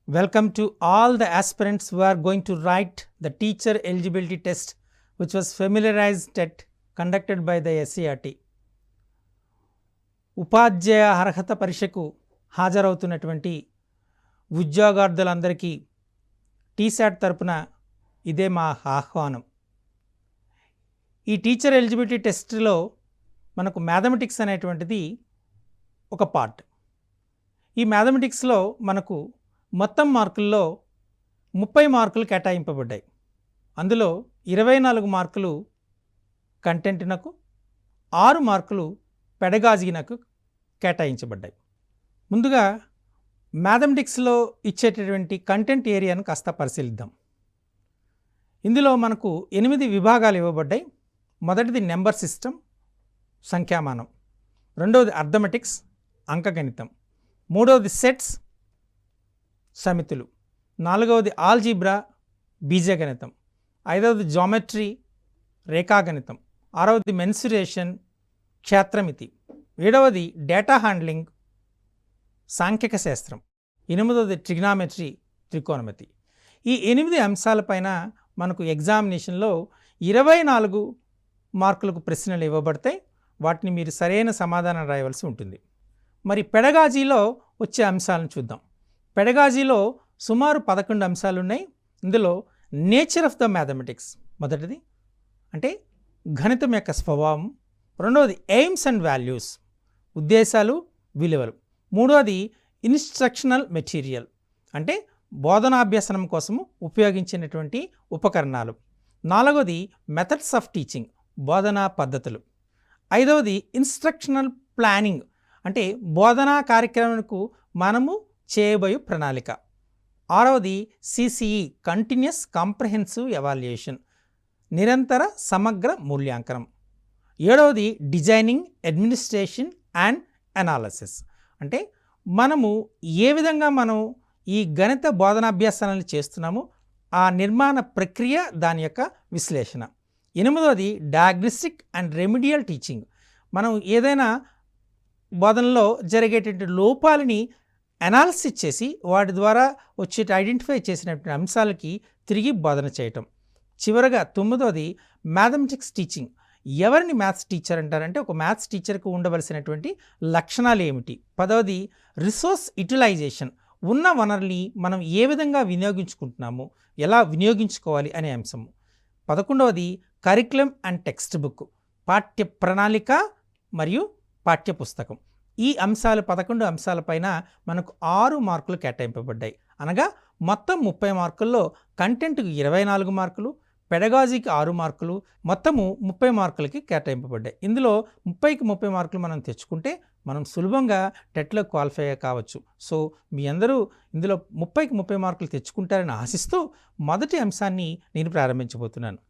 Welcome to all the aspirants who are going to write the teacher eligibility test which was familiarized test conducted by the SCRT. ఉపాధ్యాయ అర్హత పరీక్షకు హాజరవుతున్నటువంటి ఉద్యోగార్థులందరికీ టీశాట్ తరపున ఇదే మా ఆహ్వానం. ఈ teacher eligibility టెస్ట్లో మనకు మ్యాథమెటిక్స్ అనేటువంటిది ఒక పార్ట్. ఈ మ్యాథమెటిక్స్లో మనకు మొత్తం మార్కుల్లో 30 మార్కులు కేటాయింపబడ్డాయి. అందులో 24 మార్కులు కంటెంట్నకు, 6 మార్కులు పెడగాజీనకు కేటాయించబడ్డాయి. ముందుగా మ్యాథమెటిక్స్లో ఇచ్చేటటువంటి కంటెంట్ ఏరియాను కాస్త పరిశీలిద్దాం. ఇందులో మనకు 8 విభాగాలు ఇవ్వబడ్డాయి. మొదటిది నెంబర్ సిస్టమ్, సంఖ్యామానం. రెండవది అర్థమెటిక్స్, అంకగణితం. మూడవది సెట్స్, సమితులు. నాలుగవది ఆల్జీబ్రా, బీజగణితం. ఐదవది జామెట్రీ, రేఖాగణితం. ఆరవది మెన్సురేషన్, క్షేత్రమితి. ఏడవది డేటా హ్యాండ్లింగ్, సాంఖ్యక శాస్త్రం. ఎనిమిదవది ట్రిగ్నామెట్రీ, త్రికోణమితి. ఈ 8 అంశాలపైన మనకు ఎగ్జామినేషన్లో 24 మార్కులకు ప్రశ్నలు ఇవ్వబడతాయి. వాటిని మీరు సరైన సమాధానం రాయవలసి ఉంటుంది. మరి పెడగాజీలో వచ్చే అంశాలను చూద్దాం. పెడగాజీలో సుమారు 11 అంశాలు ఉన్నాయి. ఇందులో నేచర్ ఆఫ్ ద మ్యాథమెటిక్స్ మొదటిది, అంటే గణితం యొక్క స్వభావం. రెండవది ఎయిమ్స్ అండ్ వాల్యూస్, ఉద్దేశాలు, విలువలు. మూడవది ఇన్స్ట్రక్షనల్ మెటీరియల్, అంటే బోధనాభ్యసనం కోసము ఉపయోగించినటువంటి ఉపకరణాలు. నాలుగవది మెథడ్స్ ఆఫ్ టీచింగ్, బోధనా పద్ధతులు. ఐదవది ఇన్స్ట్రక్షనల్ ప్లానింగ్, అంటే బోధనా కార్యక్రమానికి మనము చేయబోయే ప్రణాళిక. ఆరవది సిసిఈ, కంటిన్యూస్ కాంప్రహెన్సివ్ ఎవాల్యుయేషన్, నిరంతర సమగ్ర మూల్యాంకనం. ఏడవది డిజైనింగ్, అడ్మినిస్ట్రేషన్ అండ్ అనాలసిస్, అంటే మనము ఏ విధంగా మనం ఈ గణిత బోధనాభ్యాసాలను చేస్తున్నామో ఆ నిర్మాణ ప్రక్రియ, దాని యొక్క విశ్లేషణ. ఎనిమిదవది డయాగ్నోస్టిక్ అండ్ రెమిడియల్ టీచింగ్, మనం ఏదైనా బోధనలో జరిగేటువంటి లోపాలని అనాలిసిస్ చేసి వాటి ద్వారా వచ్చే ఐడెంటిఫై చేసినటువంటి అంశాలకి తిరిగి బోధన చేయటం. చివరగా 9వది మ్యాథమెటిక్స్ టీచింగ్. ఎవరిని మ్యాథ్స్ టీచర్ అంటారంటే ఒక మ్యాథ్స్ టీచర్కు ఉండవలసినటువంటి లక్షణాలు ఏమిటి. 10వది రిసోర్స్ యూటిలైజేషన్, ఉన్న వనరుల్ని మనం ఏ విధంగా వినియోగించుకుంటున్నాము, ఎలా వినియోగించుకోవాలి అనే అంశము. 11వది కరికులం అండ్ టెక్స్ట్ బుక్, పాఠ్య ప్రణాళిక మరియు పాఠ్యపుస్తకం. ఈ అంశాలు 11 అంశాలపైన మనకు 6 మార్కులు కేటాయింపబడ్డాయి. అనగా మొత్తం 30 మార్కుల్లో కంటెంట్కి 24 మార్కులు, పెడగాజీకి 6 మార్కులు, మొత్తము 30 మార్కులకి కేటాయింపబడ్డాయి. ఇందులో 30కి 30 మార్కులు మనం తెచ్చుకుంటే మనం సులభంగా టెట్లో క్వాలిఫై కావచ్చు. సో మీ అందరూ ఇందులో 30కి 30 మార్కులు తెచ్చుకుంటారని ఆశిస్తూ మొదటి అంశాన్ని నేను ప్రారంభించబోతున్నాను.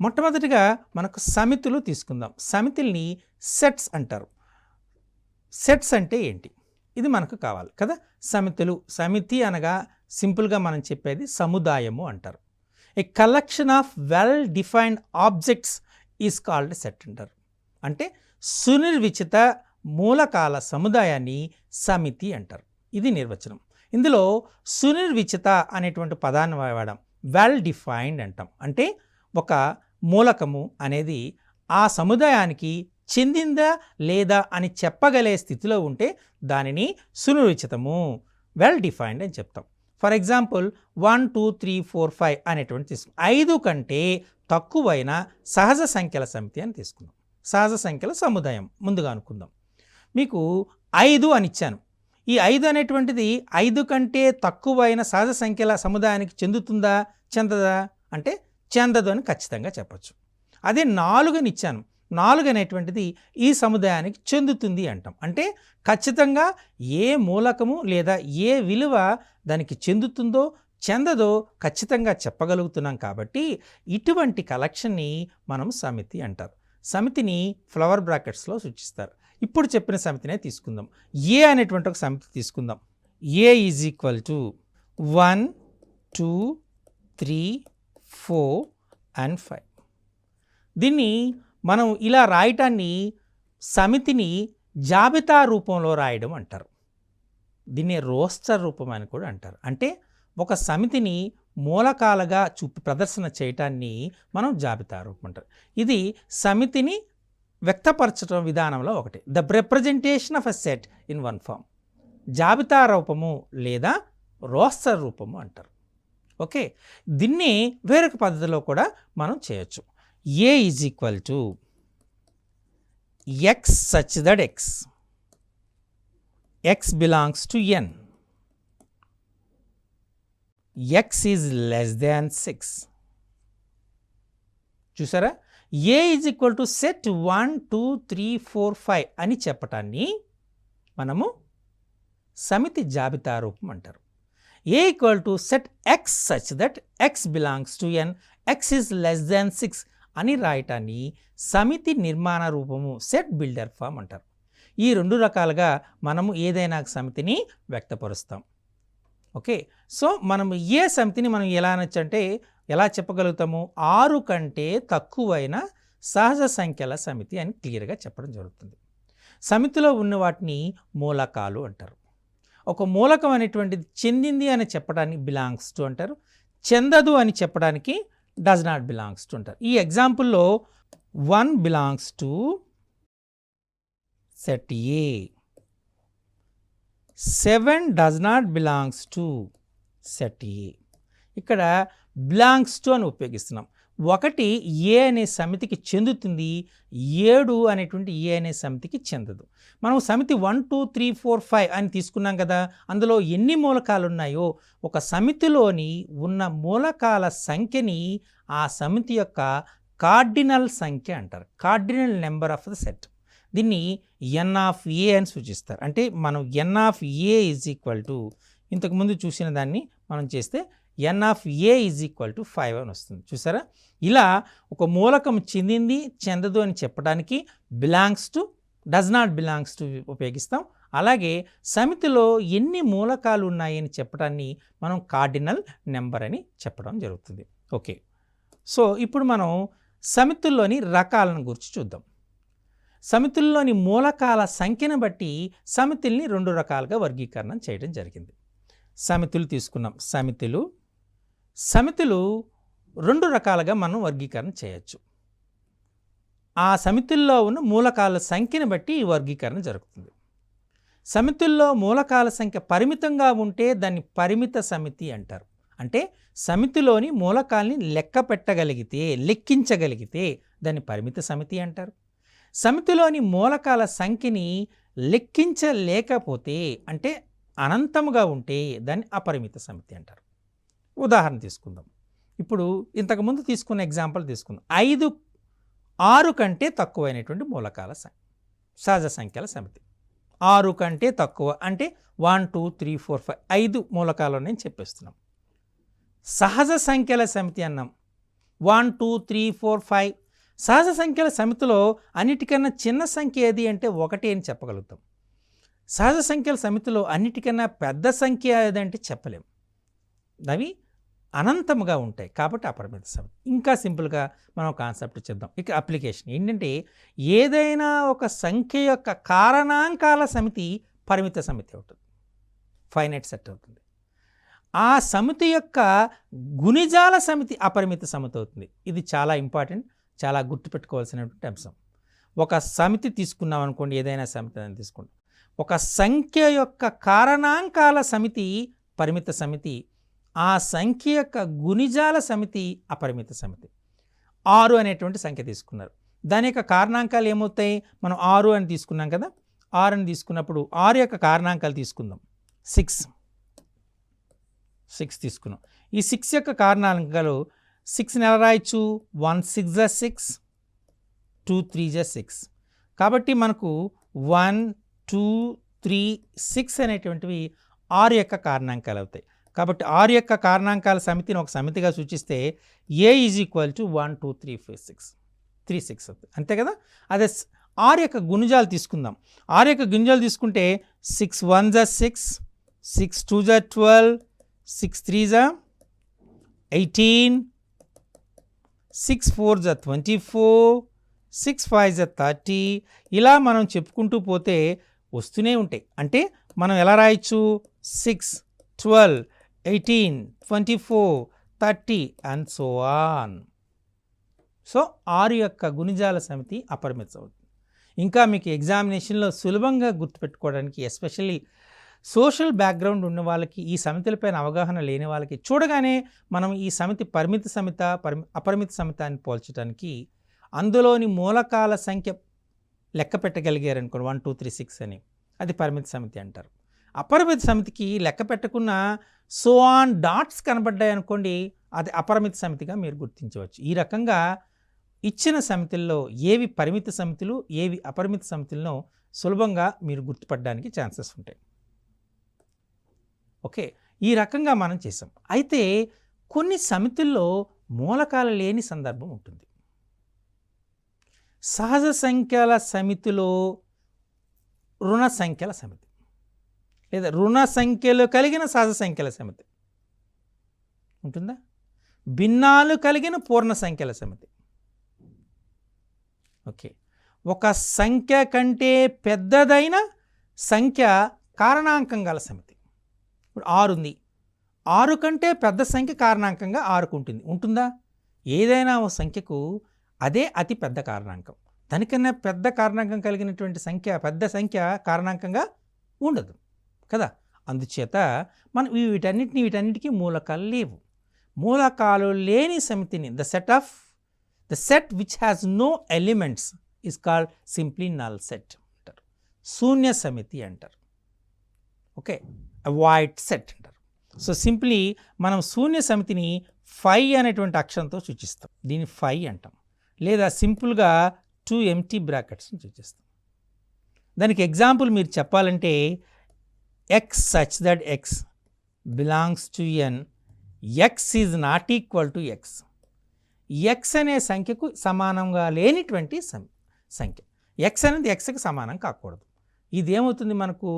మొట్టమొదటిగా మనకు సమితులు తీసుకుందాం. సమితుల్ని సెట్స్ అంటారు. సెట్స్ అంటే ఏంటి, ఇది మనకు కావాలి కదా. సమితులు, సమితి అనగా సింపుల్గా మనం చెప్పేది సముదాయము అంటారు. A collection of well defined objects is called set అంటారు. అంటే సునిర్విచిత మూలకాల సముదాయాన్ని సమితి అంటారు. ఇది నిర్వచనం. ఇందులో సునిర్విచిత అనేటువంటి పదాన్ని వాడాం. వెల్ డిఫైన్డ్ అంటాం. అంటే ఒక మూలకము అనేది ఆ సముదాయానికి చెందిందా లేదా అని చెప్పగలే స్థితిలో ఉంటే దానిని సునిర్విచితము, వెల్ డిఫైన్డ్ అని చెప్తాం. ఫర్ ఎగ్జాంపుల్ 1 2 3 4 5 అనేటువంటి తీసుకున్నాం. 5 కంటే తక్కువైన సహజ సంఖ్యల సమితి అని తీసుకున్నాం. సహజ సంఖ్యల సముదాయం ముందుగా అనుకుందాం. మీకు 5 అని ఇచ్చాను. ఈ 5 అనేటువంటిది 5 కంటే తక్కువైన సహజ సంఖ్యల సముదాయానికి చెందుతుందా చెందదా అంటే చెందదు అని ఖచ్చితంగా చెప్పచ్చు. అదే 4 అని ఇచ్చాను. 4 అనేటువంటిది ఈ సముదాయానికి చెందుతుంది అంటాం. అంటే ఖచ్చితంగా ఏ మూలకము లేదా ఏ విలువ దానికి చెందుతుందో చెందదో ఖచ్చితంగా చెప్పగలుగుతున్నాం. కాబట్టి ఇటువంటి కలెక్షన్ని మనం సమితి అంటారు. సమితిని ఫ్లవర్ బ్రాకెట్స్లో సూచిస్తారు. ఇప్పుడు చెప్పిన సమితినే తీసుకుందాం. ఏ అనేటువంటి ఒక సమితి తీసుకుందాం. ఏ ఈజ్ ఈక్వల్ టు 1 2 3 4 and 5. దీన్ని మనం ఇలా రాయటాన్ని సమితిని జాబితా రూపంలో రాయడం అంటారు. దీన్ని రోస్టర్ రూపం అని కూడా అంటారు. అంటే ఒక సమితిని మూలకాలుగా ప్రదర్శన చేయటాన్ని మనం జాబితా రూపం అంటారు. ఇది సమితిని వ్యక్తపరచడం విధానంలో ఒకటి. The representation of a set in one form. జాబితా రూపము లేదా రోస్టర్ రూపము అంటారు. ఓకే, దీన్ని వేరొక పద్ధతిలో కూడా మనం చేయొచ్చు. A is equal to x such that x belongs to N, x is less than 6. చూసారా, A is equal to set 1 2 3 4 5 అని చెప్పటాన్ని మనము సమితి జాబితా రూపం అంటారు. A equal to set x such that x belongs to N, x is less than 6 అని రాయటాన్ని సమితి నిర్మాణ రూపము, సెట్ బిల్డర్ ఫామ్ అంటారు. ఈ రెండు రకాలుగా మనము ఏదైనా సమితిని వ్యక్తపరుస్తాం. ఓకే, సో మనము ఏ సమితిని మనం ఎలా చెప్పగలుగుతాము? 6 కంటే తక్కువైన సహజ సంఖ్యల సమితి అని క్లియర్గా చెప్పడం జరుగుతుంది. సమితిలో ఉన్న వాటిని మూలకాలు అంటారు. ఒక మూలకం అనేటువంటిది చెందింది అని చెప్పడానికి బిలాంగ్స్ టు అంటారు, చెందదు అని చెప్పడానికి డస్ నాట్ బిలాంగ్స్ టు అంటారు. ఈ ఎగ్జాంపుల్లో 1 belongs to set A, 7 does not belongs to set A. ఇక్కడ బిలాంగ్స్ టు అని ఉపయోగిస్తున్నాం. 1 ఏ అనే సమితికి చెందుతుంది, 7 అనేటువంటి ఏ అనే సమితికి చెందదు. మనం సమితి 1 2 3 4 5 అని తీసుకున్నాం కదా, అందులో ఎన్ని మూలకాలు ఉన్నాయో ఒక సమితిలోని ఉన్న మూలకాల సంఖ్యని ఆ సమితి యొక్క కార్డినల్ సంఖ్య అంటారు. Cardinal number of the set. దీన్ని ఎన్ ఆఫ్ ఏ అని సూచిస్తారు. అంటే మనం N of A is equal to, ఇంతకుముందు చూసిన దాన్ని మనం చేస్తే N of A is equal to 5 అని వస్తుంది. చూసారా, ఇలా ఒక మూలకం చెందింది చెందదు అని చెప్పడానికి belongs to, does not belongs to ఉపయోగిస్తాం. అలాగే సమితిలో ఎన్ని మూలకాలు ఉన్నాయని చెప్పడాన్ని మనం కార్డినల్ నెంబర్ అని చెప్పడం జరుగుతుంది. ఓకే, సో ఇప్పుడు మనం సమితుల్లోని రకాలను గురించి చూద్దాం. సమితుల్లోని మూలకాల సంఖ్యను బట్టి సమితుల్ని 2 రకాలుగా వర్గీకరణ చేయడం జరిగింది. సమితులు తీసుకున్నాం. సమితులు 2 రకాలుగా మనం వర్గీకరణ చేయొచ్చు. ఆ సమితుల్లో ఉన్న మూలకాల సంఖ్యను బట్టి ఈ వర్గీకరణ జరుగుతుంది. సమితుల్లో మూలకాల సంఖ్య పరిమితంగా ఉంటే దాన్ని పరిమిత సమితి అంటారు. అంటే సమితిలోని మూలకాల్ని లెక్కించగలిగితే దాన్ని పరిమిత సమితి అంటారు. సమితిలోని మూలకాల సంఖ్యని లెక్కించలేకపోతే, అంటే అనంతముగా ఉంటే దాన్ని అపరిమిత సమితి అంటారు. ఉదాహరణ తీసుకుందాం. ఇప్పుడు ఇంతకుముందు తీసుకున్న ఎగ్జాంపుల్ తీసుకుందాం. 6 కంటే తక్కువైనటువంటి మూలకాల సహజ సంఖ్యల సమితి. 6 కంటే తక్కువ అంటే 1 2 3 4 5 5 మూలకాలు నేను చెప్పేస్తున్నాం. సహజ సంఖ్యల సమితి అన్నాం. 1 2 3 4 5. సహజ సంఖ్యల సమితిలో అన్నిటికన్నా చిన్న సంఖ్య ఏది అంటే 1 అని చెప్పగలుగుతాం. సహజ సంఖ్యల సమితిలో అన్నిటికన్నా పెద్ద సంఖ్య ఏదంటే చెప్పలేం. అవి అనంతముగా ఉంటాయి కాబట్టి అపరిమిత సమితి. ఇంకా సింపుల్గా మనం కాన్సెప్ట్ చేద్దాం. ఇక అప్లికేషన్ ఏంటంటే, ఏదైనా ఒక సంఖ్య యొక్క కారణాంకాల సమితి పరిమిత సమితి అవుతుంది, ఫైనైట్ సెట్ అవుతుంది. ఆ సమితి యొక్క గుణిజాల సమితి అపరిమిత సమితి అవుతుంది. ఇది చాలా ఇంపార్టెంట్, చాలా గుర్తుపెట్టుకోవాల్సినటువంటి అంశం. ఒక సమితి తీసుకున్నాం అనుకోండి, ఏదైనా సమితి అని తీసుకుంటాం. ఒక సంఖ్య యొక్క కారణాంకాల సమితి పరిమిత సమితి, ఆ సంఖ్య యొక్క గుణిజాల సమితి అపరిమిత సమితి. 6 అనేటువంటి సంఖ్య తీసుకున్నారు, దాని యొక్క కారణాంకాలు ఏమవుతాయి? మనం 6 అని తీసుకున్నాం కదా, 6 అని తీసుకున్నప్పుడు 6 యొక్క కారణాంకాలు తీసుకుందాం. 6 తీసుకున్నాం. ఈ 6 యొక్క కారణాంకాలు 6ని ఎలా రాయొచ్చు? 1 6 6, 2 3 6. కాబట్టి మనకు 1 2 3 6 అనేటువంటివి 6 యొక్క కారణాంకాలు అవుతాయి. కాబట్టి 6 యొక్క కారణాంకాల సమితిని ఒక సమితిగా సూచిస్తే ఏ ఈజ్ ఈక్వల్ టు 1 2 3 4 6 3 6 అవుతుంది, అంతే కదా. అదే 6 యొక్క గుణిజాలు తీసుకుందాం. 6 యొక్క గుణిజాలు తీసుకుంటే 6 1 6, 6 2 12, 6 3 18, 6 4 24, 6 5 30. ఇలా మనం చెప్పుకుంటూ పోతే వస్తూనే ఉంటాయి. అంటే మనం ఎలా రాయొచ్చు 6, 12, 18, 24, 30 అండ్ సో ఆన్. సో 6 యొక్క గుణిజాల సమితి అపరిమిత అవుతుంది. ఇంకా మీకు ఎగ్జామినేషన్లో సులభంగా గుర్తుపెట్టుకోవడానికి ఎస్పెషల్లీ సోషల్ బ్యాక్గ్రౌండ్ ఉన్న వాళ్ళకి, ఈ సమితులపైన అవగాహన లేని వాళ్ళకి చూడగానే మనం ఈ సమితి పరిమిత సమిత అపరిమిత సమిత అని పోల్చడానికి అందులోని మూలకాల సంఖ్య లెక్క పెట్టగలిగారనుకోండి 1, 2, 3, 6 అని, అది పరిమిత సమితి అంటారు. అపరిమిత సమితికి లెక్క పెట్టకున్న సో ఆన్ డాట్స్ కనబడ్డాయి అనుకోండి, అది అపరిమిత సమితిగా మీరు గుర్తించవచ్చు. ఈ రకంగా ఇచ్చిన సమితుల్లో ఏవి పరిమిత సమితులు, ఏవి అపరిమిత సమితులను సులభంగా మీరు గుర్తుపడడానికి ఛాన్సెస్ ఉంటాయి. ఓకే, ఈ రకంగా మనం చేసాం. అయితే కొన్ని సమితుల్లో మూలకాలు లేని సందర్భం ఉంటుంది. సహజ సంఖ్యల సమితిలో రుణ సంఖ్యల సమితి, లేదా రుణ సంఖ్యలు కలిగిన సహజ సంఖ్యల సమితి ఉంటుందా? భిన్నాలు కలిగిన పూర్ణ సంఖ్యల సమితి. ఓకే, ఒక సంఖ్య కంటే పెద్దదైన సంఖ్య కారణాంకం గల సమితి. ఇప్పుడు 6 ఉంది, 6 కంటే పెద్ద సంఖ్య కారణాంకంగా 6కు ఉంటుంది. ఉంటుందా? ఏదైనా ఒక సంఖ్యకు అదే అతి పెద్ద కారణాంకం. దానికన్నా పెద్ద కారణాంకం కలిగినటువంటి సంఖ్య, పెద్ద సంఖ్య కారణాంకంగా ఉండదు కదా. అందుచేత మనం వీటన్నిటికీ మూలకాలు లేవు. మూలకాలు లేని సమితిని the set which has no elements is called simply null set అంటారు. శూన్య సమితి అంటారు. ఓకే, void set అంటారు. సో సింప్లీ మనం శూన్య సమితిని 5 అనేటువంటి అక్షరంతో సూచిస్తాం. దీన్ని 5 అంటాం. లేదా సింపుల్గా 2 empty bracketsని సూచిస్తాం. దానికి ఎగ్జాంపుల్ మీరు చెప్పాలంటే x such that x belongs to n, x is not equal to x. x అనే సంఖ్యకు సమానంగా లేనిటువంటి సంఖ్య. x అనేది xకి సమానం కాకూడదు. ఇదేమవుతుంది మనకు?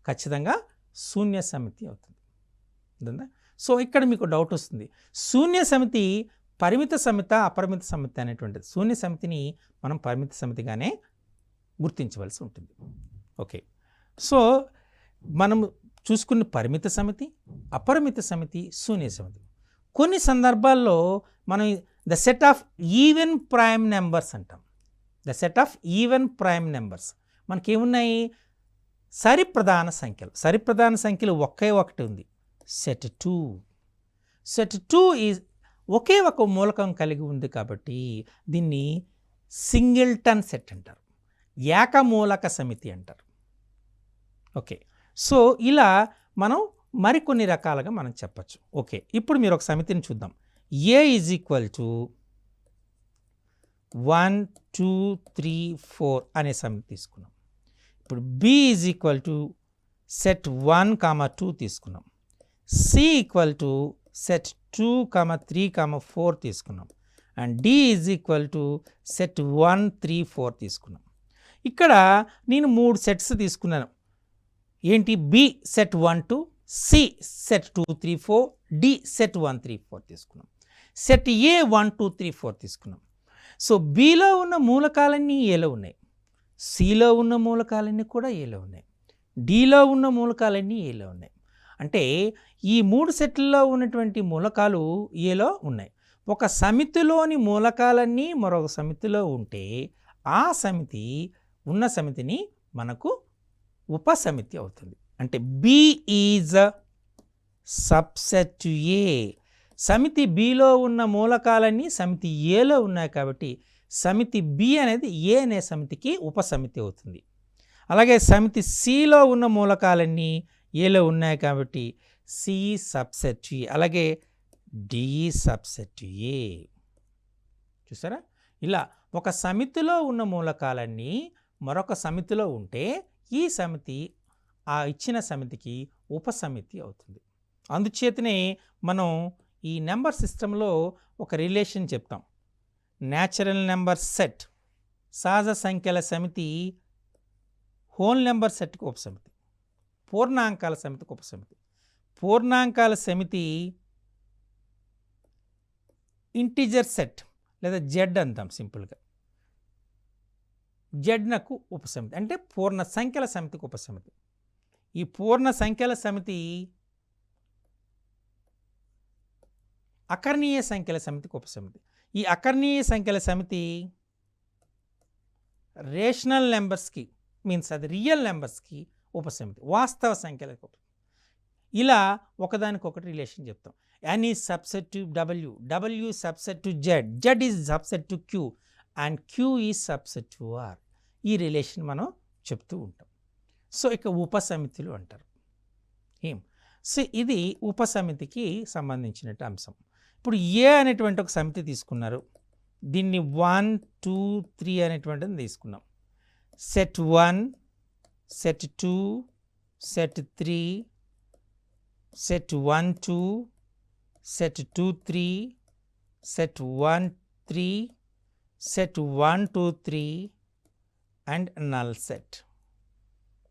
ఖచ్చితంగా శూన్య సమితి అవుతుంది. అర్థందా? సో ఇక్కడ మీకు డౌట్ వస్తుంది, శూన్య సమితి పరిమిత సమిత అపరిమిత సమితి అనేటువంటిది. శూన్య సమితిని మనం పరిమిత సమితిగానే గుర్తించవలసి ఉంటుంది. ఓకే, సో మనం చూసుకున్న పరిమిత సమితి, అపరిమిత సమితి, శూన్య సమితి. కొన్ని సందర్భాల్లో మనం the set of even prime numbers అంటాం. The set of even prime numbers మనకేమున్నాయి? సరిప్రధాన సంఖ్యలు. సరిప్రధాన సంఖ్యలు ఒకే ఒకటి ఉంది, సెట్ 2. సెట్ 2 ఈజ్ ఒకే ఒక మూలకం కలిగి ఉంది కాబట్టి దీన్ని సింగిల్టన్ సెట్ అంటారు, ఏకమూలక సమితి అంటారు. ఓకే, సో ఇలా మనం మరికొన్ని రకాలుగా మనం చెప్పచ్చు. ఓకే, ఇప్పుడు మీరు ఒక సమితిని చూద్దాం. A ఈజ్ ఈక్వల్ టు 1, 2, 3, 4 అనే సమితి తీసుకున్నాం. ఇప్పుడు B is equal to set 1, 2 తీసుకున్నాం. C ఈక్వల్ టు సెట్ 2, 3, 4 తీసుకున్నాం. And D is equal to set 1, 3, 4 తీసుకున్నాం. ఇక్కడ నేను 3 సెట్స్ తీసుకున్నాను. ఏంటి? B set 1, 2, C set 2, 3, 4, D set 1, 3, 4 తీసుకున్నాం. సెట్ A 1, 2, 3, 4 తీసుకున్నాం. సో Bలో ఉన్న మూలకాలన్నీ Aలో ఉన్నాయి, Cలో ఉన్న మూలకాలన్నీ కూడా Aలో ఉన్నాయి, Dలో ఉన్న మూలకాలన్నీ Aలో ఉన్నాయి. అంటే ఈ 3 సెట్లలో ఉన్నటువంటి మూలకాలు Aలో ఉన్నాయి. ఒక సమితిలోని మూలకాలన్నీ మరొక సమితిలో ఉంటే ఆ సమితి ఉన్న సమితిని మనకు ఉపసమితి అవుతుంది. అంటే B is subset to A. సమితి Bలో ఉన్న మూలకాలన్నీ సమితి Aలో ఉన్నాయి కాబట్టి సమితి B అనేది A అనే సమితికి ఉపసమితి అవుతుంది. అలాగే సమితి Cలో ఉన్న మూలకాలన్నీ Aలో ఉన్నాయి కాబట్టి C సబ్సెట్ టు A. అలాగే D సబ్సెట్ టు A. చూసారా? ఇలా ఒక సమితిలో ఉన్న మూలకాలన్నీ మరొక సమితిలో ఉంటే ఈ సమితి ఆ ఇచ్చిన సమితికి ఉపసమితి అవుతుంది. అందుచేతనే మనం ఈ నెంబర్ సిస్టంలో ఒక రిలేషన్ చెప్తాం. న్యాచురల్ నెంబర్ సెట్, సహజ సంఖ్యల సమితి హోల్ నెంబర్ సెట్కి ఉపసమితి, పూర్ణాంకాల సమితికి ఉపసమితి. పూర్ణాంకాల సమితి ఇంటిజర్ సెట్ లేదా జెడ్ అంటాం సింపుల్గా. జెడ్నకు ఉపసమితి అంటే పూర్ణ సంఖ్యల సమితికి ఉపసమితి. ఈ పూర్ణ సంఖ్యల సమితి అకర్ణీయ సంఖ్యల సమితికి ఉపసమితి. ఈ అకర్ణీయ సంఖ్యల సమితి రేషనల్ నెంబర్స్కి మీన్స్ అది రియల్ నెంబర్స్కి ఉపసమితి, వాస్తవ సంఖ్యలకు. ఇలా ఒకదానికొకటి రిలేషన్ చెప్తాం. n is subset to w, w is subset to z, z is subset to q and q is subset to r. ఈ రిలేషన్ మనం చెప్తూ ఉంటాం. సో ఇక ఉపసమితులు అంటారు. సో ఇది ఉపసమితికి సంబంధించిన అంశం. ఇప్పుడు ఏ అనేటువంటి ఒక సమితి తీసుకున్నారు. దీన్ని 1 2 3 అనేటువంటిది తీసుకున్నాం. Set 1, set 2, set 3, set 1 2, set 2 3, set 1 3, set 1 2 3 and null set.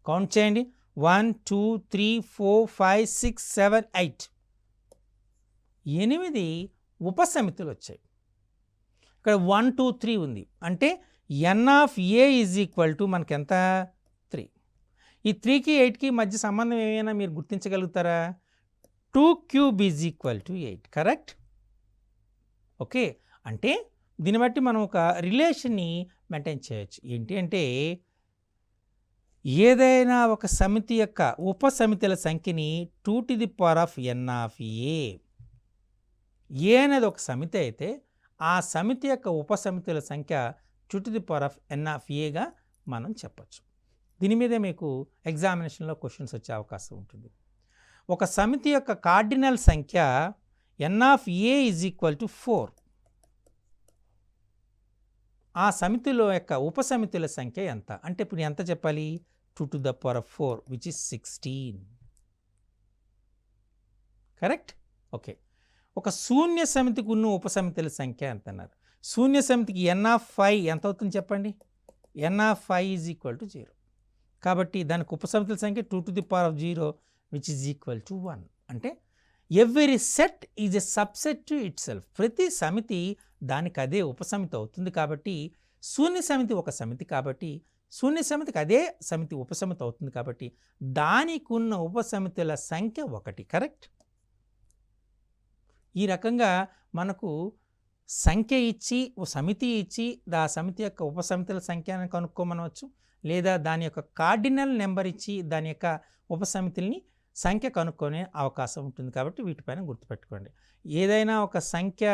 Count చేయండి. 1 2 3 4 5 6 7 8 8 ఉపసమితులు వచ్చాయి. ఇక్కడ 1 2 3 ఉంది. అంటే n of A is equal to మనకి ఎంత 3. ఈ 3కి 8కి మధ్య సంబంధం ఏమైనా మీరు గుర్తించగలుగుతారా? 2 cube is equal to 8. Correct? Okay. అంటే దీన్ని బట్టి మనం ఒక రిలేషన్ని మెయింటైన్ చేయొచ్చు. ఏంటి అంటే ఏదైనా ఒక సమితి యొక్క ఉపసమితుల సంఖ్యని 2 to the power of n of A. A అనేది ఒక సమితి అయితే ఆ సమితి యొక్క ఉపసమితుల సంఖ్య 2 to the power of n of ఏగా మనం చెప్పచ్చు. దీని మీదే మీకు ఎగ్జామినేషన్లో క్వశ్చన్స్ వచ్చే అవకాశం ఉంటుంది. ఒక సమితి యొక్క కార్డినల్ సంఖ్య n of A is equal to 4. ఆ సమితిలో యొక్క ఉపసమితుల సంఖ్య ఎంత అంటే ఇప్పుడు ఎంత చెప్పాలి? 2 to the power of 4 which is 16. Correct? Okay. ఒక శూన్య సమితికి ఉన్న ఉపసమితుల సంఖ్య ఎంత అన్నారు? శూన్య సమితికి n ఆఫ్ 5 ఎంత అవుతుంది చెప్పండి? n of 5 is equal to 0. కాబట్టి దానికి ఉపసమితుల సంఖ్య 2 to the power of 0 which is equal to 1. అంటే every set is a subset to it self. ప్రతి సమితి దానికి అదే ఉపసమితి అవుతుంది. కాబట్టి శూన్య సమితి ఒక సమితి కాబట్టి శూన్య సమితికి అదే సమితి ఉపసమితి అవుతుంది. కాబట్టి దానికి ఉన్న ఉపసమితుల సంఖ్య 1. కరెక్ట్? ఈ రకంగా మనకు సంఖ్య ఇచ్చి సమితి ఇచ్చి ఆ సమితి యొక్క ఉపసమితుల సంఖ్యను కనుక్కోమనవచ్చు, లేదా దాని యొక్క కార్డినల్ నెంబర్ ఇచ్చి దాని యొక్క ఉపసమితుల్ని సంఖ్య కనుక్కొనే అవకాశం ఉంటుంది. కాబట్టి వీటిపైన గుర్తుపెట్టుకోండి. ఏదైనా ఒక సంఖ్య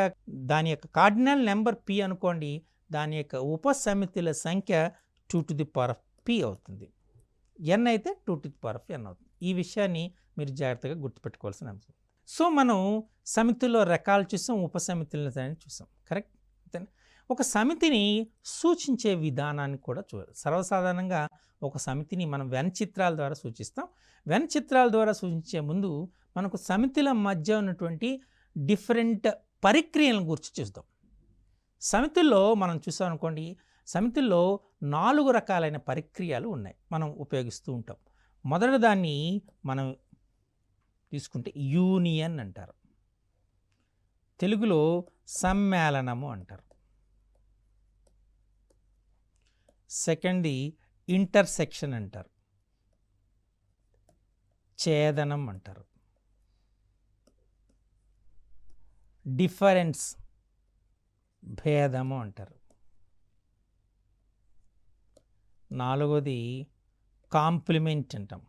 దాని యొక్క కార్డినల్ నెంబర్ p అనుకోండి, దాని యొక్క ఉపసమితుల సంఖ్య 2 to the power of p అవుతుంది. n అయితే 2 to the power of n అవుతుంది. ఈ విషయాన్ని మీరు జాగ్రత్తగా గుర్తుపెట్టుకోవాల్సిన అంశం. సో మనం సమితుల్లో రకాలు చూసాం, ఉపసమితులను చూసాం. కరెక్ట్? ఒక సమితిని సూచించే విధానాన్ని కూడా చూడాలి. సర్వసాధారణంగా ఒక సమితిని మనం వెన్ చిత్రాల ద్వారా సూచిస్తాం. వెన్ చిత్రాల ద్వారా సూచించే ముందు మనకు సమితుల మధ్య ఉన్నటువంటి డిఫరెంట్ పరిక్రియలను గురించి చూద్దాం. సమితుల్లో మనం చూసాం అనుకోండి, సమితుల్లో 4 రకాలైన పరిక్రియలు ఉన్నాయి, మనం ఉపయోగిస్తూ ఉంటాం. మొదటి దాన్ని మనం తీసుకుంటే యూనియన్ అంటారు, తెలుగులో సమ్మేళనము అంటారు. సెకండ్ది ఇంటర్సెక్షన్ అంటారు, ఛేదనం అంటారు. డిఫరెన్స్ భేదము అంటారు. 4వది కాంప్లిమెంట్ అంటాం,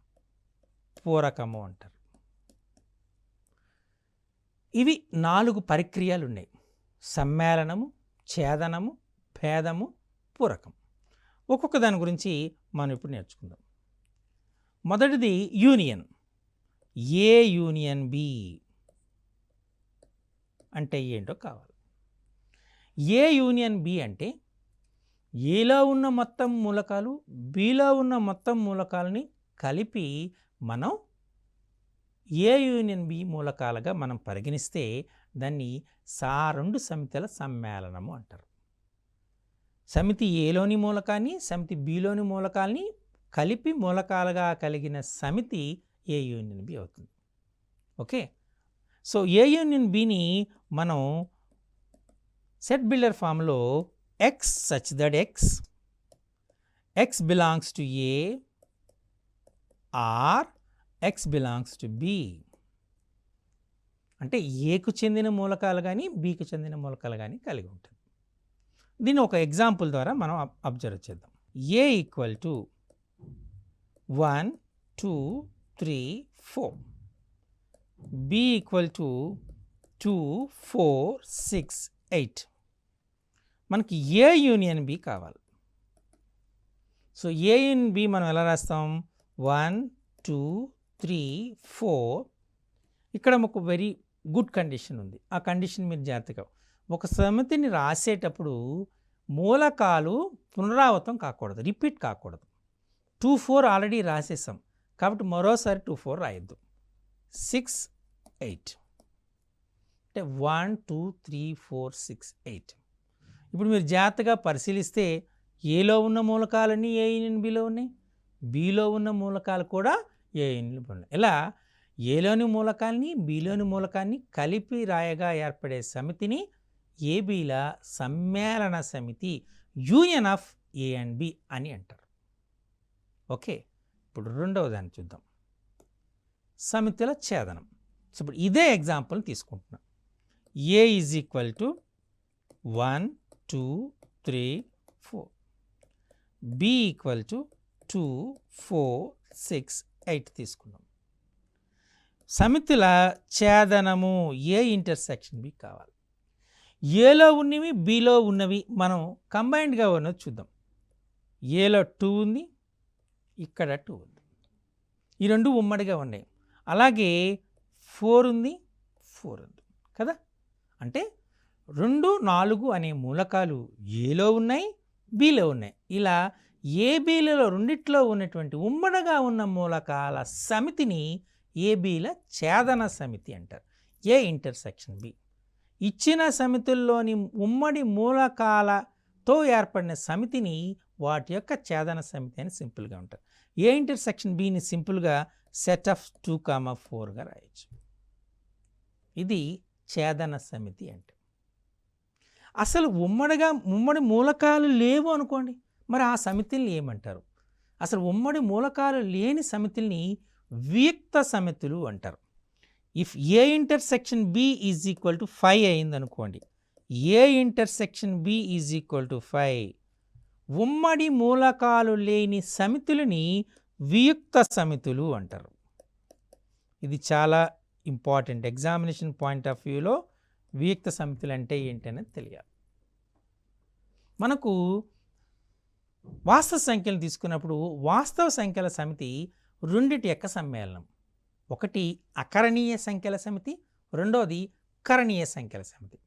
పూరకము అంటారు. ఇవి 4 పరిక్రియలు ఉన్నాయి: సమ్మేళనము, ఛేదనము, భేదము, పూరకం. ఒక్కొక్క దాని గురించి మనం ఇప్పుడు నేర్చుకుందాం. మొదటిది యూనియన్. ఏ యూనియన్ బి అంటే ఏంటో కావాలి. ఏ యూనియన్ బి అంటే ఏలో ఉన్న మొత్తం మూలకాలు బిలో ఉన్న మొత్తం మూలకాలని కలిపి మనం ఏ యూనియన్ బి మూలకాలుగా మనం పరిగణిస్తే దాన్ని 2 సమితుల సమ్మేళనము అంటారు. సమితి ఏలోని మూలకాన్ని సమితి బిలోని మూలకాల్ని కలిపి మూలకాలుగా కలిగిన సమితి ఏ యూనియన్ బి అవుతుంది. ఓకే. సో ఏ యూనియన్ బిని మనం సెట్ బిల్డర్ ఫామ్లో x such that x belongs to A or x belongs to B. అంటే ఏకు చెందిన మూలకాలు కానీ బికి చెందిన మూలకాలు కానీ కలిగి ఉంటుంది. దీన్ని ఒక ఎగ్జాంపుల్ ద్వారా మనం అబ్జర్వ్ చేద్దాం. A equal to 1 2 3 4, B equal to 2 4 6 8. మనకి ఏ యూనియన్ బి కావాలి. సో ఏ యూనియన్ బి మనం ఎలా రాస్తాం? 1 2 3 4. ఇక్కడ ఒక వెరీ గుడ్ కండిషన్ ఉంది. ఆ కండిషన్ మీరు జాగ్రత్తగా, ఒక సమితిని రాసేటప్పుడు మూలకాలు పునరావృతం కాకూడదు, రిపీట్ కాకూడదు. 2 4 ఆల్రెడీ రాసేసాం కాబట్టి మరోసారి 2 4 రాయొద్దు. 6 8 అంటే 1 2 3 4 6 8. ఇప్పుడు మీరు జాగ్రత్తగా పరిశీలిస్తే ఏలో ఉన్న మూలకాలన్నీ ఏ యూనియన్ బిలో ఉన్నాయి, బిలో ఉన్న మూలకాలు కూడా ఏ యూనియన్ బి ఉన్నాయి. ఇలా ఏలోని మూలకాల్ని బిలోని మూలకాన్ని కలిపి రాయగా ఏర్పడే సమితిని ఏబీల సమ్మేళన సమితి, union of A and B అని అంటారు. ఓకే, ఇప్పుడు రెండవ దాన్ని చూద్దాం, సమితుల ఛేదనం. సో ఇప్పుడు ఇదే ఎగ్జాంపుల్ తీసుకుంటున్నాం. A is equal to 1 2 3 4, B equal to 2 4 6 8 తీసుకున్నాం. సమితుల ఛేదనము ఏ ఇంటర్సెక్షన్ బి కావాలి. ఏలో ఉన్నవి బిలో ఉన్నవి మనం కంబైన్డ్గా ఉన్నది చూద్దాం. ఏలో 2 ఉంది, ఇక్కడ 2 ఉంది, ఈ రెండు ఉమ్మడిగా ఉన్నాయి. అలాగే 4 ఉంది, 4 ఉంది కదా. అంటే 2 4 అనే మూలకాలు ఏలో ఉన్నాయి, బిలో ఉన్నాయి. ఇలా ఏబీలలో రెండిట్లో ఉన్నటువంటి ఉమ్మడిగా ఉన్న మూలకాల సమితిని ఏబీల ఛేదన సమితి అంటారు, ఏ ఇంటర్సెక్షన్ బి. ఇచ్చిన సమితుల్లోని ఉమ్మడి మూలకాలతో ఏర్పడిన సమితిని వాటి యొక్క ఛేదన సమితి అని సింపుల్గా ఉంటారు. ఏ ఇంటర్సెక్షన్ బిని సింపుల్గా సెట్ ఆఫ్ 2 4గా రాయొచ్చు. ఇది ఛేదన సమితి అంటే. అసలు ఉమ్మడి మూలకాలు లేవు అనుకోండి, మరి ఆ సమితిని ఏమంటారు? అసలు ఉమ్మడి మూలకాలు లేని సమితిని వియుక్త సమితులు అంటారు. If A intersection B is equal to 5 అయింది అనుకోండి, A intersection B is equal to 5, ఉమ్మడి మూలకాలు లేని సమితులని వియుక్త సమితులు అంటారు. ఇది చాలా ఇంపార్టెంట్. ఎగ్జామినేషన్ పాయింట్ ఆఫ్ వ్యూలో వియుక్త సమితులు అంటే ఏంటనేది తెలియాలి. మనకు వాస్తవ సంఖ్యలు తీసుకున్నప్పుడు వాస్తవ సంఖ్యల సమితి రెండిటి యొక్క సమ్మేళనం. ఒకటి అకరణీయ సంఖ్యల సమితి, రెండోది కరణీయ సంఖ్యల సమితి.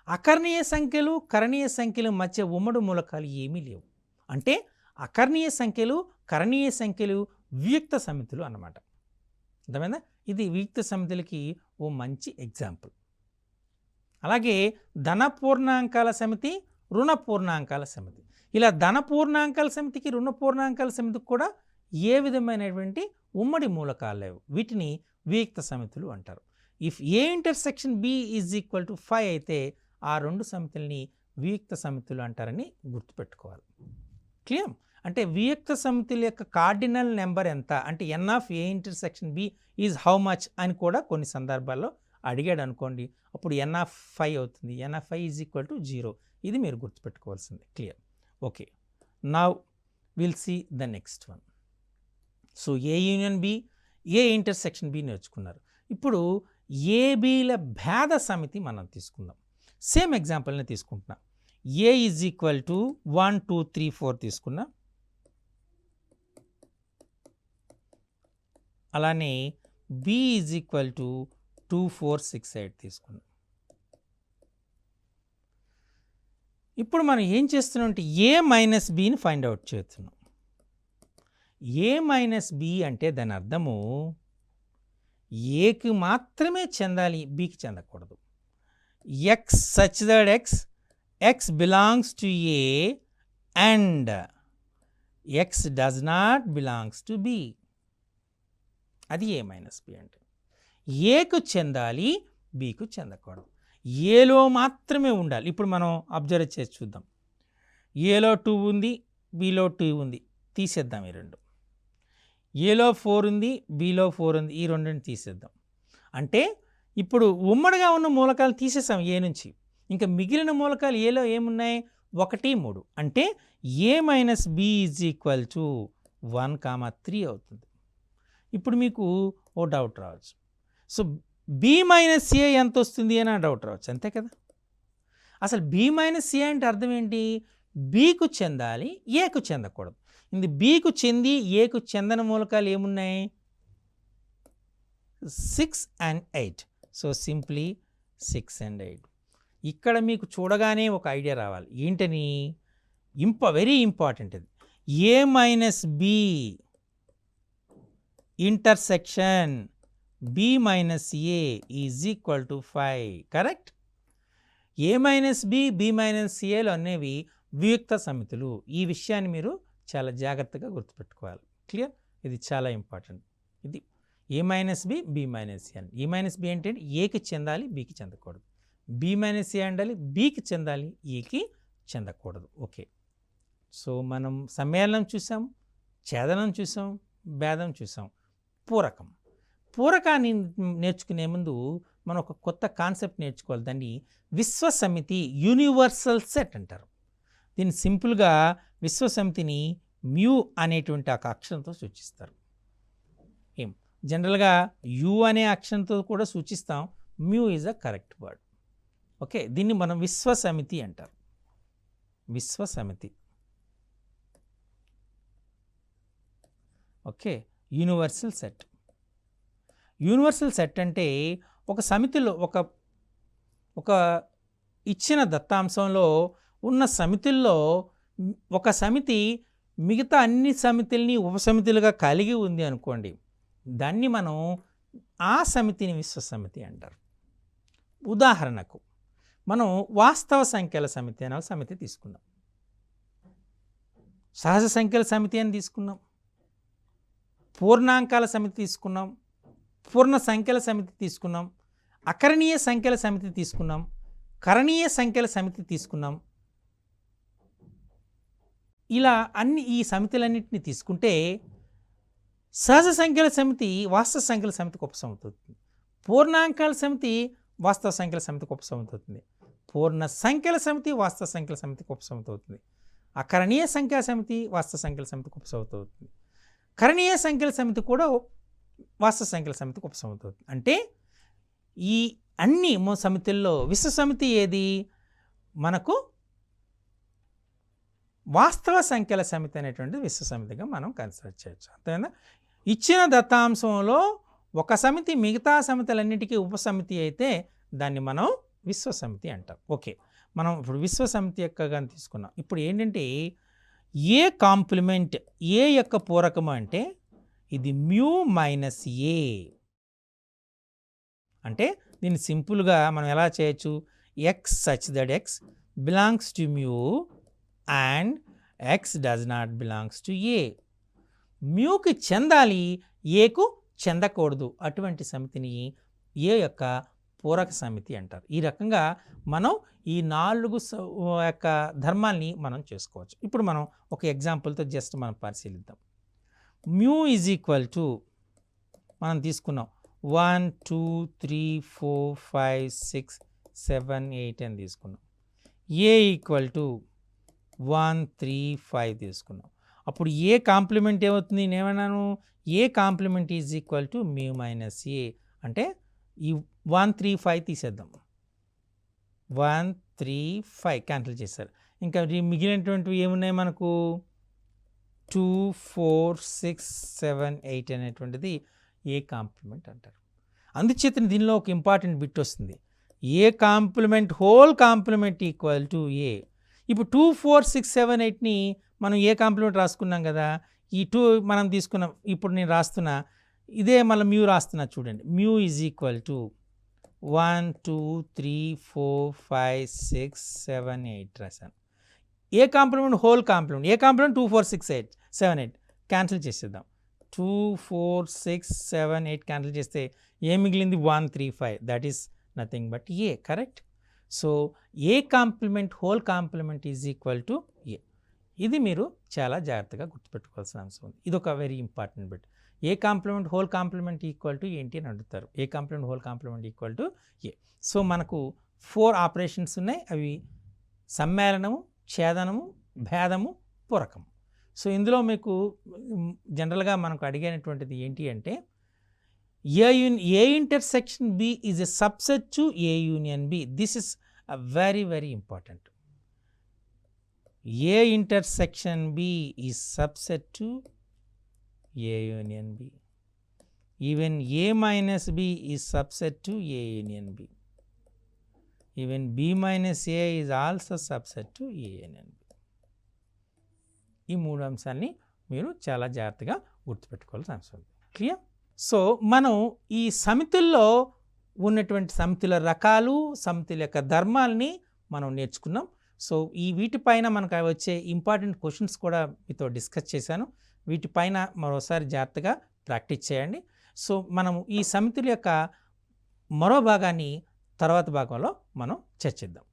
అకరణీయ సంఖ్యలు కరణీయ సంఖ్యల మధ్య ఉమ్మడి మూలకాలు ఏమీ లేవు. అంటే అకరణీయ సంఖ్యలు కరణీయ సంఖ్యలు వియుక్త సమితులు అన్నమాట. అర్థమైందా? ఇది వియుక్త సమితులకి ఓ మంచి ఎగ్జాంపుల్. అలాగే ధన పూర్ణాంకాల సమితి, రుణ పూర్ణాంకాల సమితి. ఇలా ధన పూర్ణాంకాల సమితికి రుణ పూర్ణాంకాల సమితికి కూడా ఏ విధమైనటువంటి ఉమ్మడి మూలకాలు లేవు. వీటిని వియుక్త సమితులు అంటారు. If A intersection B is equal to 5 అయితే ఆ రెండు సమితుల్ని వియుక్త సమితులు అంటారని గుర్తుపెట్టుకోవాలి. క్లియర్? అంటే వియుక్త సమితుల యొక్క కార్డినల్ నెంబర్ ఎంత అంటే n of A intersection B is how much అని కూడా కొన్ని సందర్భాల్లో అడిగాడు అనుకోండి, అప్పుడు ఎన్ ఆఫ్ 5 అవుతుంది. N of 5 is equal to 0. ఇది మీరు గుర్తుపెట్టుకోవాల్సింది. Clear? Okay, now will see the next one. So A union B, A intersection B నేర్చుకున్నారు. ఇప్పుడు ఏబీల భేద సమితి మనం తీసుకుందాం. సేమ్ ఎగ్జాంపుల్ని తీసుకుంటున్నాం. ఏ ఈజ్ ఈక్వల్ టు 1 2 3 4 తీసుకున్నాం. అలానే బి ఈజ్ ఈక్వల్ టు 2 4 6 8 తీసుకున్నాం. ఇప్పుడు మనం ఏం చేస్తున్నాం అంటే ఏ మైనస్ బిని ఫైండ్ అవుట్ చేస్తున్నాం. ఏ మైనస్ బి అంటే దాని అర్థము ఏకి మాత్రమే చెందాలి, బికి చెందకూడదు. X such that x belongs to A and x does not belongs to B. అది ఏ మైనస్ బి అంటే. ఏకు చెందాలి, బికు చెందకూడదు. ఏలో మాత్రమే ఉండాలి. ఇప్పుడు మనం అబ్జర్వ్ చేసి చూద్దాం. ఏలో 2 ఉంది, బిలో 2 ఉంది, తీసేద్దాం ఈ రెండు. ఏలో 4 ఉంది, బిలో 4 ఉంది. ఈ రెండింటిని తీసేద్దాం. అంటే ఇప్పుడు ఉమ్మడిగా ఉన్న మూలకాలు తీసేసాం ఏ నుంచి. ఇంకా మిగిలిన మూలకాలు ఏలో ఏమున్నాయి? 1, 3. అంటే a minus B is equal to 1, 3 అవుతుంది. ఇప్పుడు మీకు ఓ డౌట్ రావచ్చు. సో బి మైనస్ ఏ ఎంత వస్తుంది అని డౌట్ రావచ్చు, అంతే కదా. అసలు బి మైనస్ ఏ అంటే అర్థం ఏంటి? బికు చెందాలి, ఏకు చెందకూడదు. ఇది బికు చెంది ఏకు చెందని మూలకాలు ఏమున్నాయి? 6 and 8. So simply 6 and 8. ఇక్కడ మీకు చూడగానే ఒక ఐడియా రావాలి. ఏంటని? వెరీ ఇంపార్టెంట్ ఇది. A minus B intersection B minus A is equal to 5. Correct. A minus B, B minus ఏలు అనేవి వియుక్త సమితులు. ఈ విషయాన్ని మీరు చాలా జాగ్రత్తగా గుర్తుపెట్టుకోవాలి. క్లియర్? ఇది చాలా ఇంపార్టెంట్. ఇది A minus B, B minus A. A minus B అంటే ఏకి చెందాలి, బికి చెందకూడదు. బి మైనస్ ఏ ఉండాలి, బికి చెందాలి, ఏకి చెందకూడదు. ఓకే. సో మనం సమ్మేళనం చూసాం, ఛేదనం చూసాం, భేదం చూసాం. పూరకం. పూరకాన్ని నేర్చుకునే ముందు మనం ఒక కొత్త కాన్సెప్ట్ నేర్చుకోవాలి. దాన్ని విశ్వసమితి, యూనివర్సల్ సెట్ అంటారు. దీన్ని సింపుల్గా విశ్వసమితిని మ్యూ అనేటువంటి ఒక అక్షరంతో సూచిస్తారు. జనరల్గా యు అనే అక్షరంతో కూడా సూచిస్తాం. Mu is a correct word. Okay. దీన్ని మనం విశ్వసమితి అంటారు. విశ్వసమితి. Okay. Universal set. Universal set అంటే ఒక సమితిలో ఒక ఇచ్చిన దత్తాంశంలో ఉన్న సమితుల్లో ఒక సమితి మిగతా అన్ని సమితుల్ని ఉపసమితులుగా కలిగి ఉంది అనుకోండి. దాన్ని మనం ఆ సమితిని విశ్వసమితి అంటారు. ఉదాహరణకు మనం వాస్తవ సంఖ్యల సమితి అనే సమితి తీసుకున్నాం, సహజ సంఖ్యల సమితి అని తీసుకున్నాం, పూర్ణాంకాల సమితి తీసుకున్నాం, పూర్ణ సంఖ్యల సమితి తీసుకున్నాం, అకరణీయ సంఖ్యల సమితి తీసుకున్నాం, కరణీయ సంఖ్యల సమితి తీసుకున్నాం. ఇలా ఈ సమితులన్నింటినీ తీసుకుంటే సహజ సంఖ్యల సమితి వాస్తవ సంఖ్యల సమితికి ఉపసమితి. పూర్ణాంకాల సమితి వాస్తవ సంఖ్యల సమితికి ఉపసమితి అవుతుంది. పూర్ణ సంఖ్యల సమితి వాస్తవ సంఖ్యల సమితికి ఉపసమితి అవుతుంది. అకరణీయ సంఖ్యల సమితి వాస్తవ సంఖ్యల సమితికి ఉపసమితి అవుతుంది. కరణీయ సంఖ్యల సమితి కూడా వాస్తవ సంఖ్యల సమితికి ఉపసమితి అవుతుంది. అంటే ఈ అన్ని సమితుల్లో విశ్వ సమితి ఏది? మనకు వాస్తవ సంఖ్యల సమితి అనేటువంటి విశ్వ సమితిగా మనం కన్సిడర్ చేయొచ్చు. అంతేనా? ఇచ్చిన దత్తాంశంలో ఒక సమితి మిగతా సమితులన్నిటికీ ఉపసమితి అయితే దాన్ని మనం విశ్వసమితి అంటాం. ఓకే. మనం ఇప్పుడు విశ్వసమితి యొక్క కానీ తీసుకున్నాం. ఇప్పుడు ఏంటంటే ఏ కాంప్లిమెంట్ ఏ యొక్క పూరకము అంటే ఇది మ్యూ మైనస్ ఏ. అంటే దీన్ని సింపుల్గా మనం ఎలా చేయొచ్చు? X such that x belongs to mu and x does not belongs to A. మ్యూకి చెందాలి, ఏకు చెందకూడదు. అటువంటి సమితిని ఏ యొక్క పూరక సమితి అంటారు. ఈ రకంగా మనం ఈ 4 యొక్క ధర్మాల్ని మనం చేసుకోవచ్చు. ఇప్పుడు మనం ఒక ఎగ్జాంపుల్తో జస్ట్ మనం పరిశీలిద్దాం. మ్యూ ఈజ్ ఈక్వల్ టు మనం తీసుకున్నాం 1 2 3 4 5 6 7 8 అని తీసుకున్నాం. ఏ ఈక్వల్ టు 1 3 5 తీసుకున్నాం. అప్పుడు ఏ కాంప్లిమెంట్ ఏమవుతుంది? నేనేమన్నాను? A complement is equal to mu minus A. అంటే ఈ 1 3 5 తీసేద్దాం. 1 3 5 క్యాన్సిల్ చేశారు. ఇంకా మిగిలినటువంటివి ఏమున్నాయి మనకు? 2 4 6 7 8 అనేటువంటిది ఏ కాంప్లిమెంట్ అంటారు. అందుచేత దీనిలో ఒక ఇంపార్టెంట్ బిట్ వస్తుంది. A complement whole complement equal to A. ఇప్పుడు 2 4 6 7 8ని మనం ఏ కాంప్లిమెంట్ రాసుకున్నాం కదా. ఈ 2 మనం తీసుకున్నాం. ఇప్పుడు నేను రాస్తున్నా, ఇదే మళ్ళీ మ్యూ రాస్తున్నా చూడండి. మ్యూ ఈజ్ ఈక్వల్ టు 1 2 3 4 5 6 7 8 రాశాను. ఏ కాంప్లిమెంట్ హోల్ కాంప్లిమెంట్. ఏ కాంప్లిమెంట్ 2 4 6 8 7 8 క్యాన్సిల్ చేసేద్దాం. 2 4 6 7 8 క్యాన్సిల్ చేస్తే ఏ మిగిలింది? 1 3 5. That is nothing but A. Correct. So A complement whole complement is equal to A. ఇది మీరు చాలా జాగ్రత్తగా గుర్తుపెట్టుకోవాల్సిన అంశం ఉంది. ఇది ఒక very important bit. A complement whole complement equal to ఏంటి అని అడుగుతారు. A complement whole complement equal to A. So మనకు 4 ఆపరేషన్స్ ఉన్నాయి. అవి సమ్మేళనము, ఛేదనము, భేదము, పూరకము. సో ఇందులో మీకు జనరల్గా మనకు అడిగినటువంటిది ఏంటి అంటే A intersection B is a subset to A union B. This is very very important. A intersection B is subset to A union B. Even A minus B is subset to A union B. Even B minus A is also subset to A union B. ఈ 3 అంశాన్ని మీరు చాలా జాగ్రత్తగా గుర్తుపెట్టుకోవాల్సిన అవసరం ఉంది. Clear? So మనం ఈ సమితుల్లో ఉన్నటువంటి సమితుల రకాలు, సమితుల యొక్క ధర్మాలని మనం నేర్చుకున్నాం. సో ఈ వీటిపైన మనకు వచ్చే ఇంపార్టెంట్ క్వశ్చన్స్ కూడా మీతో డిస్కస్ చేశాను. వీటిపైన మరోసారి జాగ్రత్తగా ప్రాక్టీస్ చేయండి. సో మనము ఈ సమితుల యొక్క మరో భాగాన్ని తర్వాత భాగంలో మనం చర్చిద్దాం.